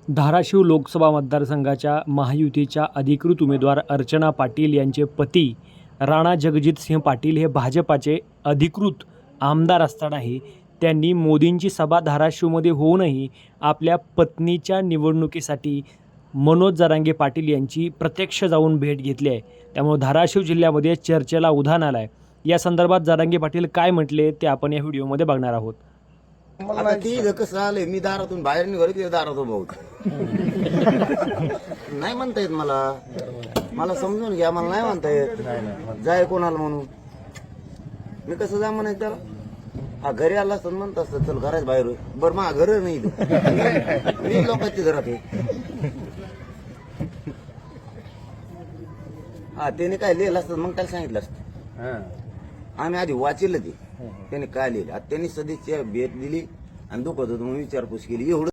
धाराशिव लोकसभा मतदारसंघाच्या महायुतीच्या अधिकृत उमेदवार अर्चना पाटील यांचे पती राणा जगजितसिंह पाटील हे भाजपाचे अधिकृत आमदार असतानाही त्यांनी मोदींची सभा धाराशिवमध्ये होऊनही आपल्या पत्नीच्या निवडणुकीसाठी मनोज जरांगे पाटील यांची प्रत्यक्ष जाऊन भेट घेतली आहे. त्यामुळे धाराशिव जिल्ह्यामध्ये चर्चेला उधाण आलं आहे. या संदर्भात जरांगे पाटील काय म्हटले ते आपण या व्हिडिओमध्ये बघणार आहोत. आता ती कसं आलंय, मी दारातून बाहेर निघालो की दारातून भाऊ नाही म्हणता येत मला समजून घ्या. मला नाही म्हणता येत जाय कोणाला म्हणून. मी कसं जा म्हणायचं त्याला? हा घरी आला असतं म्हणत असतं चल घराच बाहेर होय. बरं मा घर नाही मी लोकांच्या घरात आहे. हा त्याने काय लिहिलं असतं मग त्याला सांगितलं असतं. आम्ही आधी वाचिलं ते त्याने काय लिहिलं. आता त्यांनी सदिच्छा भेट दिली आणि दुखत होतं म्हणून विचारपूस केली एवढं.